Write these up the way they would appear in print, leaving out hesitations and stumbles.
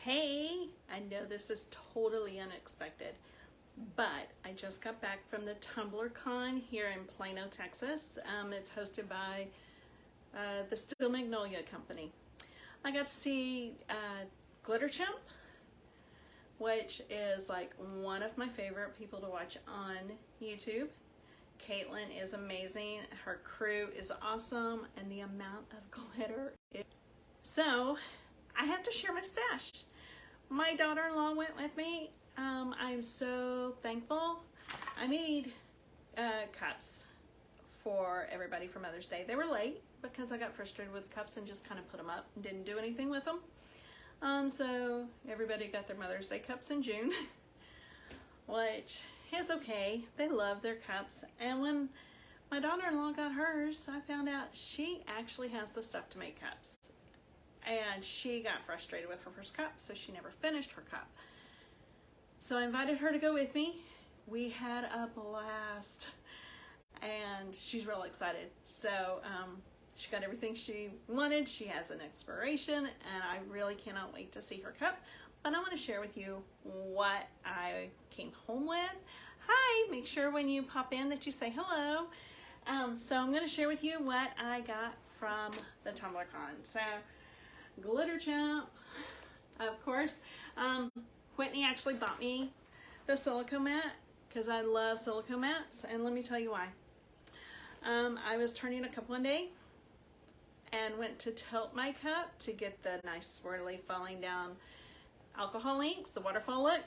Hey, I know this is totally unexpected, but I just got back from the TumblerCon here in Plano, Texas. It's hosted by the Steel Magnolia company. I got to see Glitter Chimp, which is like one of my favorite people to watch on YouTube. Caitlin is amazing, her crew is awesome, and the amount of glitter is... So, I have to share my stash. My daughter-in-law went with me. I'm so thankful. I made cups for everybody for Mother's Day. They were late because I got frustrated with cups and just kind of put them up and didn't do anything with them. So everybody got their Mother's Day cups in June, which is okay. They love their cups. And when my daughter-in-law got hers, I found out she actually has the stuff to make cups. And she got frustrated with her first cup, so she never finished her cup. So I invited her to go with me. We had a blast, and she's real excited. So she got everything she wanted. She has an expiration, and I really cannot wait to see her cup. But I want to share with you what I came home with. Hi, make sure when you pop in that you say hello. So I'm going to share with you what I got from the TumblerCon. So Glitter Chimp, of course. Whitney actually bought me the Silicone Mat because I love Silicone Mats, and let me tell you why. I was turning a cup one day and went to tilt my cup to get the nice swirly falling down alcohol inks, the waterfall look,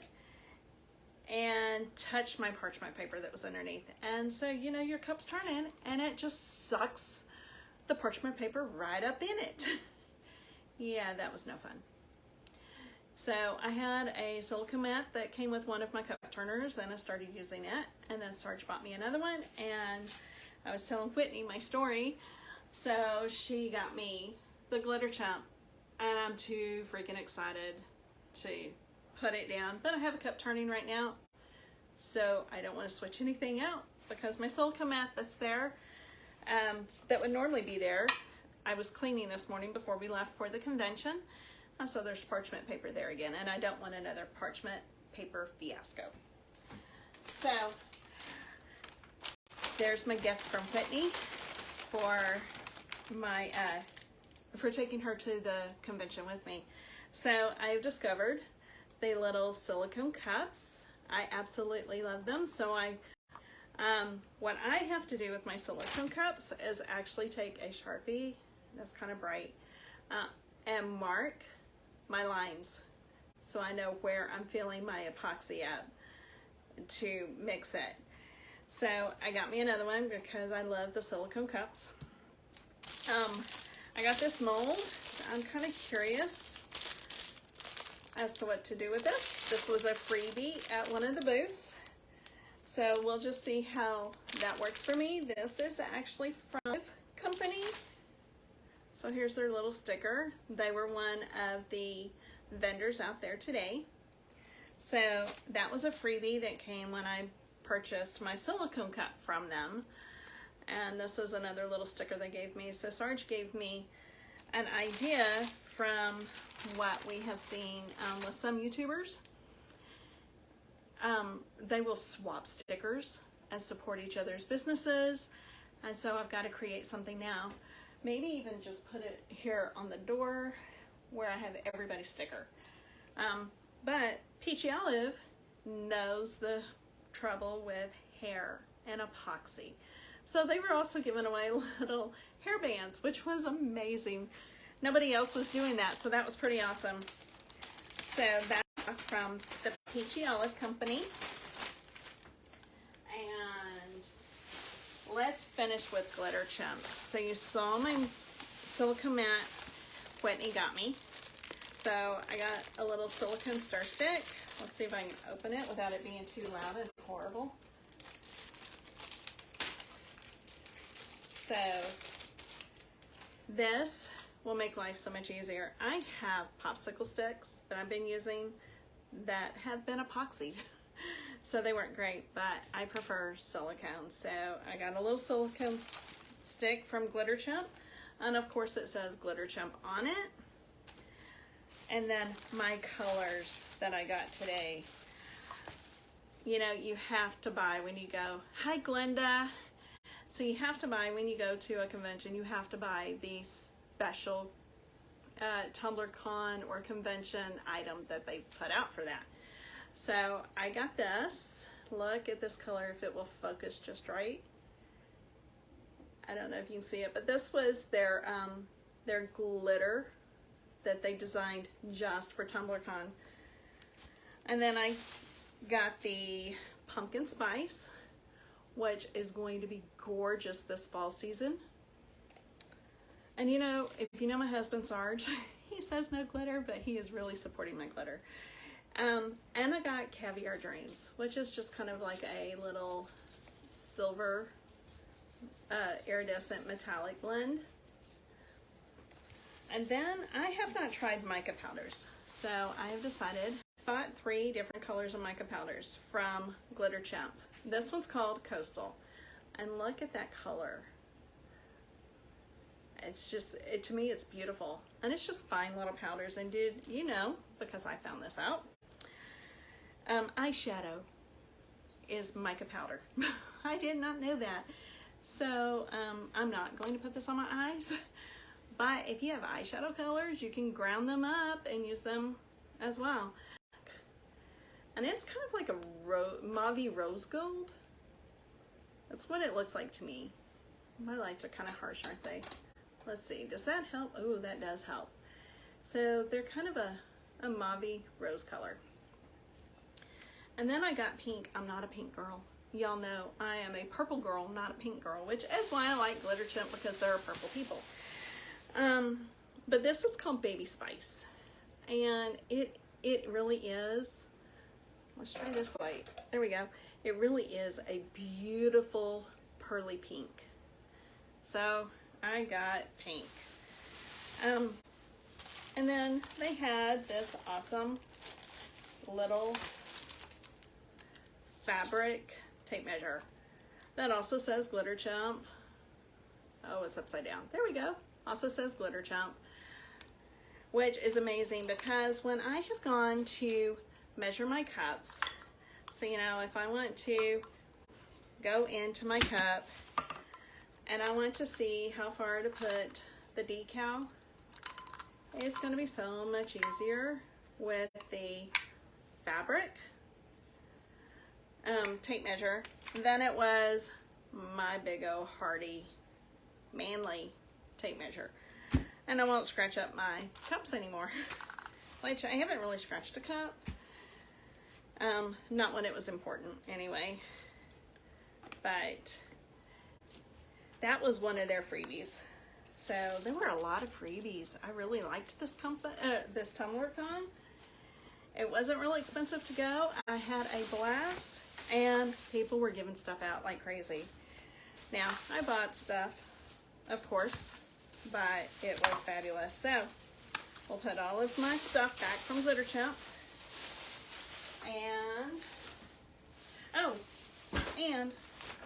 and touched my parchment paper that was underneath. And so, you know, your cup's turning and it just sucks the parchment paper right up in it. Yeah, that was no fun. So I had a silicone mat that came with one of my cup turners, and I started using it. And then Sarge bought me another one, and I was telling Whitney my story. So she got me the Glitter Chimp, and I'm too freaking excited to put it down. But I have a cup turning right now, so I don't want to switch anything out because my silicone mat that's there, that would normally be there, I was cleaning this morning before we left for the convention. So there's parchment paper there again, and I don't want another parchment paper fiasco. So there's my gift from Whitney for my for taking her to the convention with me. So I've discovered the little silicone cups. I absolutely love them. So what I have to do with my silicone cups is actually take a Sharpie that's kind of bright and mark my lines so I know where I'm filling my epoxy up to mix it. So I got me another one because I love the silicone cups. I got this mold. I'm kind of curious as to what to do with this. This was a freebie at one of the booths. So we'll just see how that works for me. This is actually from company. So here's their little sticker. They were one of the vendors out there today. So that was a freebie that came when I purchased my silicone cup from them. And this is another little sticker they gave me. So Sarge gave me an idea from what we have seen with some YouTubers. They will swap stickers and support each other's businesses. And so I've got to create something now. Maybe even just put it here on the door where I have everybody's sticker. But Peachy Olive knows the trouble with hair and epoxy. So they were also giving away little hair bands, which was amazing. Nobody else was doing that, so that was pretty awesome. So that's from the Peachy Olive Company. And let's finish with Glitter Chimp. So you saw my silicone mat Whitney got me. So I got a little silicone stir stick. Let's see if I can open it without it being too loud and horrible. So this will make life so much easier. I have popsicle sticks that I've been using that have been epoxied. So they weren't great, but I prefer silicone. So I got a little silicone stick from Glitter Chimp, and of course it says Glitter Chimp on it. And then my colors that I got today. You know, you have to buy when you go. Hi, Glenda. So you have to buy when you go to a convention, you have to buy these special TumblerCon or convention item that they put out for that. So I got this. Look at this color, if it will focus just right. I don't know if you can see it, but this was their glitter that they designed just for TumblerCon. And then I got the pumpkin spice, which is going to be gorgeous this fall season. And you know, if you know my husband Sarge, he says no glitter, but he is really supporting my glitter. And I got Caviar Dreams, which is just kind of like a little silver iridescent metallic blend. And then I have not tried mica powders, so I have decided. Bought 3 different colors of mica powders from Glitter Champ. This one's called Coastal, and look at that color. It's just, to me, it's beautiful, and it's just fine little powders. And did you know, because I found this out, eyeshadow is mica powder. I did not know that. So I'm not going to put this on my eyes, but if you have eyeshadow colors, you can ground them up and use them as well. And it's kind of like a mauve rose gold. That's what it looks like to me. My lights are kind of harsh, aren't they? Let's see, does that help? Oh, that does help. So they're kind of a mauve rose color. And then I got pink. I'm not a pink girl. Y'all know I am a purple girl, not a pink girl, which is why I like Glitter Champ, because there are purple people. But this is called Baby Spice. And it really is, let's try this light. There we go. It really is a beautiful pearly pink. So I got pink. And then they had this awesome little fabric tape measure that also says Glitter Champ. Oh, it's upside down. There we go. Also says Glitter Champ, which is amazing because when I have gone to measure my cups, so you know, if I want to go into my cup and I want to see how far to put the decal, it's going to be so much easier with the fabric tape measure than it was my big old hardy manly tape measure. And I won't scratch up my cups anymore, which I haven't really scratched a cup. Not when it was important anyway, but that was one of their freebies. So there were a lot of freebies. I really liked this this TumblerCon. It wasn't really expensive to go. I had a blast, and people were giving stuff out like crazy. Now, I bought stuff, of course, but it was fabulous. So we'll put all of my stuff back from Glitter Champ. And, oh, and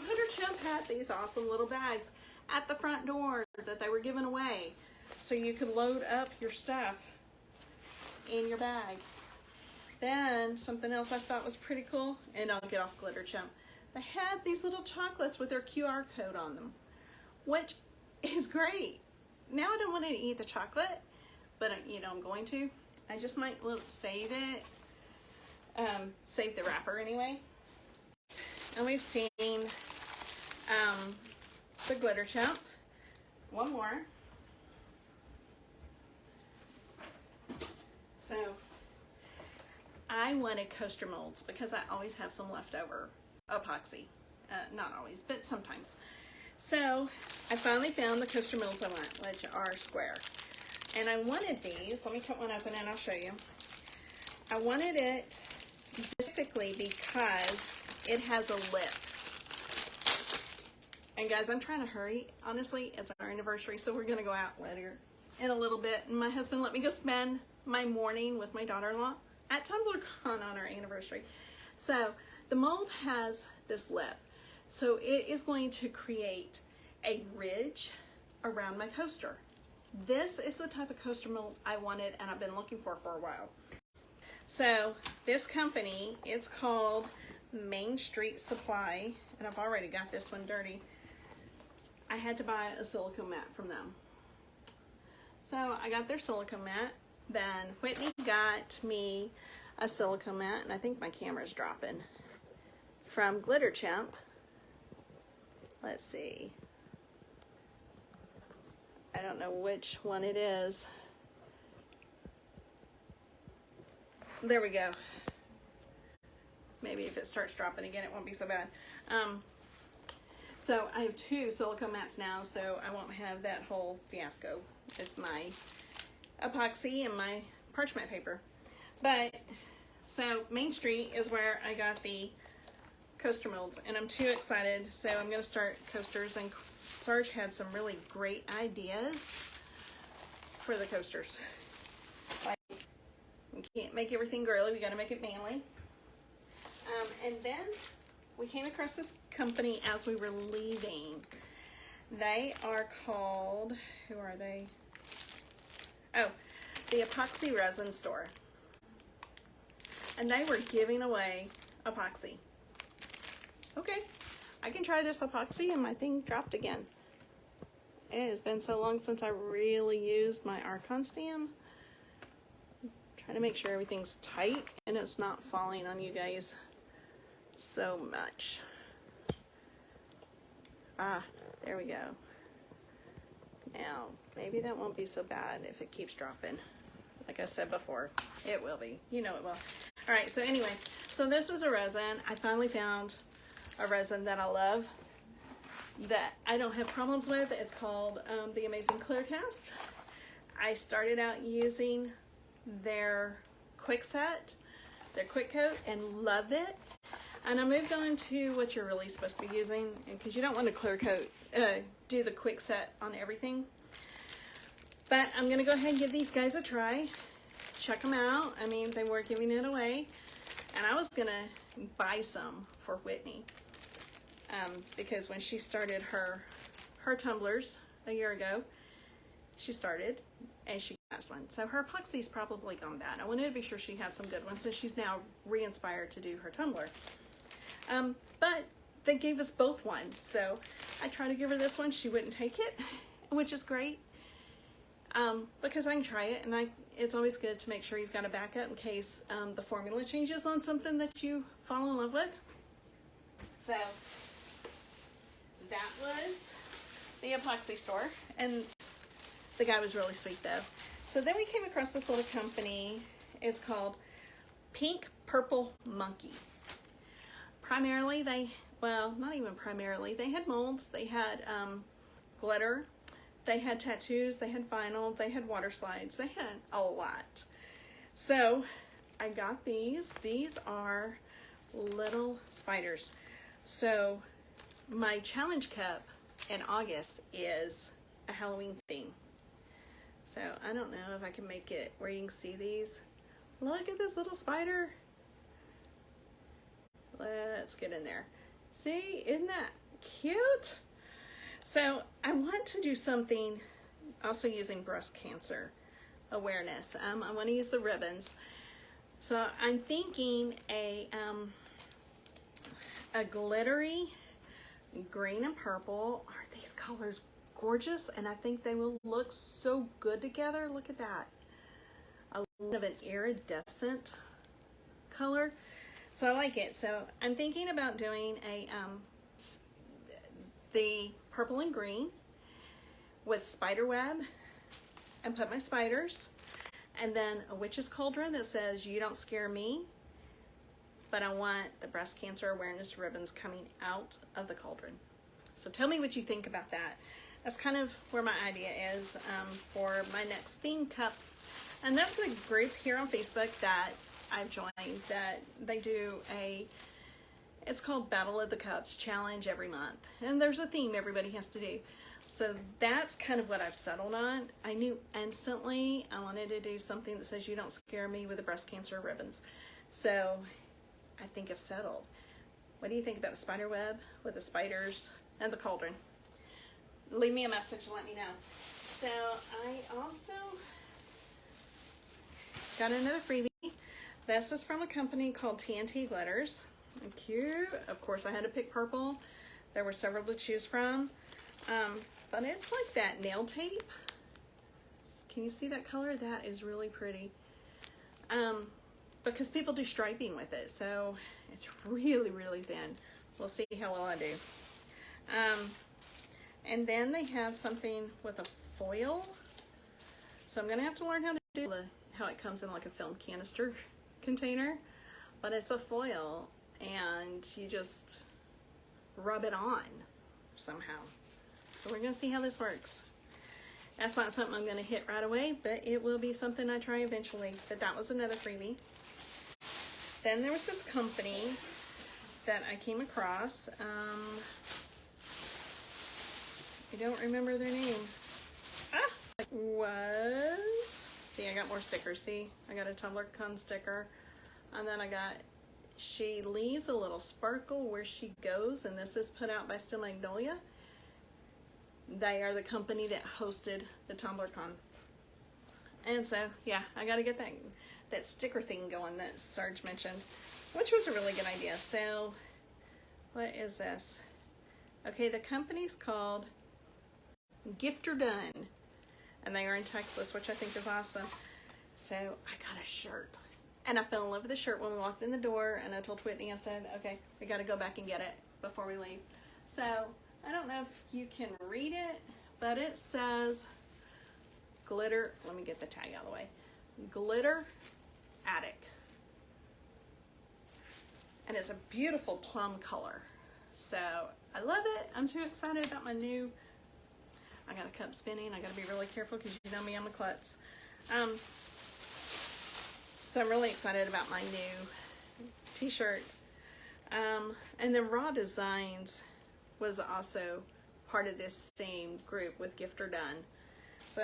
Glitter Champ had these awesome little bags at the front door that they were giving away, so you could load up your stuff in your bag. Then something else I thought was pretty cool, and I'll get off Glitter Champ. They had these little chocolates with their QR code on them, which is great. Now I don't want to eat the chocolate, but you know I'm going to. I just might save it, save the wrapper anyway. And we've seen the Glitter Champ. One more. So I wanted coaster molds because I always have some leftover epoxy. Not always, but sometimes. So I finally found the coaster molds I want, which are square. And I wanted these. Let me cut one open and I'll show you. I wanted it specifically because it has a lip. And guys, I'm trying to hurry. Honestly, it's our anniversary, so we're gonna go out later in a little bit. And my husband let me go spend my morning with my daughter-in-law at TumblerCon on our anniversary. So the mold has this lip. So it is going to create a ridge around my coaster. this is the type of coaster mold I wanted and I've been looking for a while. So this company, it's called Main Street Supply, and I've already got this one dirty. I had to buy a silicone mat from them. So I got their silicone mat. Then Whitney got me a silicone mat, and I think my camera's dropping, from Glitter Chimp. Let's see. I don't know which one it is. There we go. Maybe if it starts dropping again, it won't be so bad. So I have 2 silicone mats now, so I won't have that whole fiasco with my epoxy and my parchment paper. But, so Main Street is where I got the coaster molds, and I'm too excited, so I'm going to start coasters, and Sarge had some really great ideas for the coasters. Like, we can't make everything girly, we got to make it manly. And then we came across this company as we were leaving. They are called, who are they? Oh, the Epoxy Resin Store. And they were giving away epoxy. Okay, I can try this epoxy, and my thing dropped again. It has been so long since I really used my Archon stand. I'm trying to make sure everything's tight and it's not falling on you guys so much. Ah, there we go. Now, maybe that won't be so bad if it keeps dropping. Like I said before, it will be. You know it will. All right, so anyway, so this is a resin. I finally found a resin that I love, that I don't have problems with. It's called the Amazing Clear Cast. I started out using their quick set, their quick coat, and loved it. And I moved on to what you're really supposed to be using, because you don't want to clear coat, do the quick set on everything. But I'm going to go ahead and give these guys a try. Check them out. I mean, they were giving it away. And I was going to buy some for Whitney. Because when she started her tumblers a year ago, she started and she got one. So her epoxy's probably gone bad. I wanted to be sure she had some good ones, so she's now re-inspired to do her tumbler. But they gave us both one, so I tried to give her this one. She wouldn't take it, which is great, because I can try it, and it's always good to make sure you've got a backup in case the formula changes on something that you fall in love with. So that was the epoxy store, and the guy was really sweet though. So then we came across this little company. It's called Pink Purple Monkey. Primarily well, not even primarily, they had molds, they had glitter, they had tattoos, they had vinyl, they had water slides, they had a lot. So I got these. These are little spiders. So my challenge cup in August is a Halloween theme. So I don't know if I can make it where you can see these. Look at this little spider. Let's get in there. See, isn't that cute? So I want to do something also using breast cancer awareness. I want to use the ribbons. So I'm thinking a glittery green and purple. Aren't these colors gorgeous? And I think they will look so good together. Look at that. A little of an iridescent color. So I like it. So I'm thinking about doing the purple and green with spider web, and put my spiders, and then a witch's cauldron that says, "You don't scare me," but I want the breast cancer awareness ribbons coming out of the cauldron. So tell me what you think about that. That's kind of where my idea is for my next theme cup. And that's a group here on Facebook that I've joined, that they do it's called Battle of the Cups challenge every month. And there's a theme everybody has to do. So that's kind of what I've settled on. I knew instantly I wanted to do something that says, "You don't scare me," with the breast cancer ribbons. So I think I've settled. What do you think about a spider web with the spiders and the cauldron? Leave me a message and let me know. So I also got another freebie. This is from a company called Tnt Letters. Cute. Of course, I had to pick purple. There were several to choose from. But it's like that nail tape. Can you see that color? That is really pretty. Because people do striping with it, so it's really, really thin. We'll see how well I do. And then they have something with a foil. So I'm gonna have to learn how to do how it comes in like a film canister container, but it's a foil and you just rub it on somehow. So we're gonna see how this works. That's not something I'm gonna hit right away, but it will be something I try eventually. But that was another freebie. Then there was this company that I came across. I don't remember their name. See, I got more stickers. See, I got a TumblerCon sticker. And then I got, she leaves a little sparkle where she goes, and this is put out by Steel Magnolia. They are the company that hosted the TumblerCon. And so, yeah, I got to get that sticker thing going that Sarge mentioned, which was a really good idea. So, what is this? Okay, the company's called Gifter Done, and they are in Texas, which I think is awesome. So, I got a shirt. And I fell in love with the shirt when we walked in the door, and I told Whitney, I said, okay, we got to go back and get it before we leave. So, I don't know if you can read it, but it says glitter, let me get the tag out of the way, Glitter Attic. And it's a beautiful plum color. So, I love it. I'm too excited about my new, I got a cup spinning. I got to be really careful because you know me, I'm a klutz. So I'm really excited about my new t-shirt. And then Raw Designs was also part of this same group with Gifter Done. So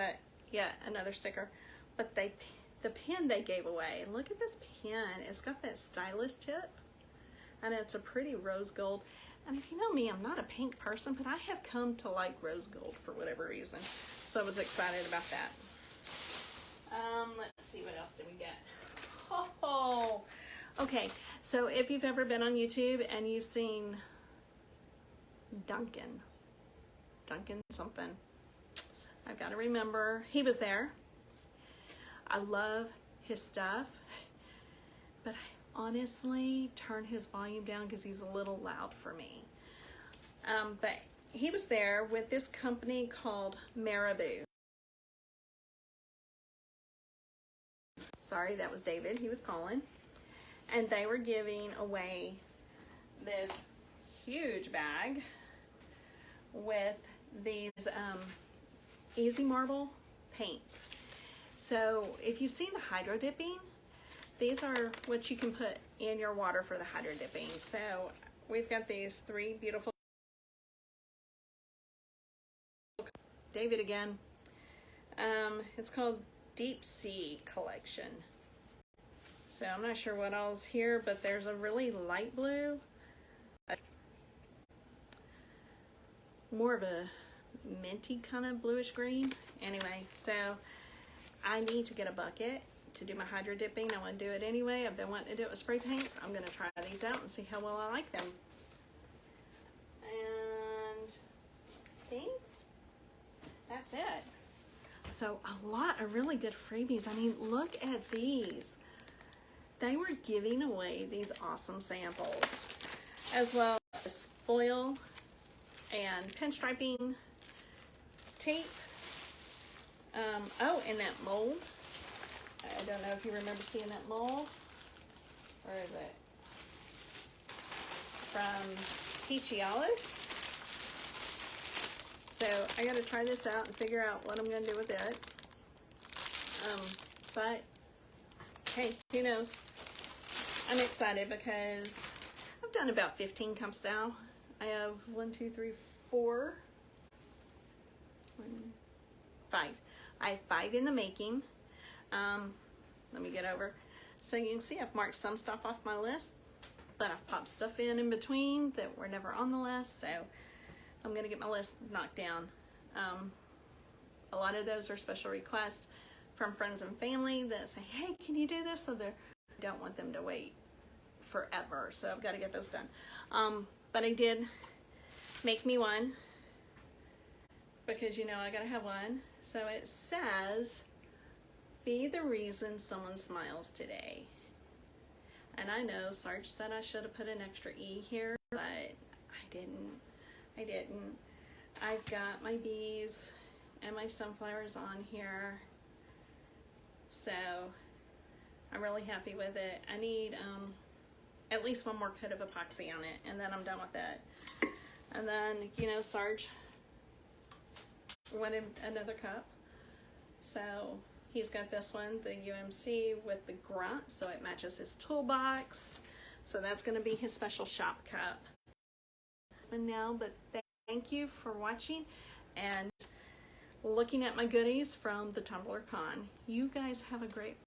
yeah, another sticker. But the pen they gave away, look at this pen. It's got that stylus tip. And it's a pretty rose gold. And if you know me, I'm not a pink person, but I have come to like rose gold for whatever reason. So I was excited about that. Let's see, what else did we get? Oh, okay. So if you've ever been on YouTube and you've seen Duncan something, I've got to remember, he was there. I love his stuff, but I honestly turn his volume down because he's a little loud for me. But he was there with this company called Marabou. Sorry, that was David. He was calling. And they were giving away this huge bag with these easy marble paints. So if you've seen the hydro dipping, these are what you can put in your water for the hydro dipping. So we've got these three beautiful, David again. It's called Deep Sea Collection. So I'm not sure what all's here, but there's a really light blue, more of a minty kind of bluish green. Anyway, so I need to get a bucket to do my hydro dipping. I want to do it anyway. I've been wanting to do it with spray paint. I'm going to try these out and see how well I like them. And I think that's it. So a lot of really good freebies. I mean, look at these. They were giving away these awesome samples, as well as foil and pinstriping tape. Oh, and that mold. I don't know if you remember seeing that mold. Where is it? From Peachy Olive. So I got to try this out and figure out what I'm going to do with it. But hey, who knows? I'm excited because I've done about 15 cups now. I have 5. I have 5 in the making. Let me get over. So you can see I've marked some stuff off my list, but I've popped stuff in between that were never on the list. So I'm gonna get my list knocked down. a lot of those are special requests from friends and family that say, hey, can you do this? So I don't want them to wait forever, so I've got to get those done. But I did make me one, because you know I gotta have one. So it says, be the reason someone smiles today. And I know Sarge said I should have put an extra E here, but I didn't. I've got my bees and my sunflowers on here, so I'm really happy with it. I need at least one more coat of epoxy on it, and then I'm done with it. And then, you know, Sarge wanted another cup, so he's got this one, the UMC with the grunt, so it matches his toolbox. So that's going to be his special shop cup. And now, but thank you for watching and looking at my goodies from the TumblerCon. You guys have a great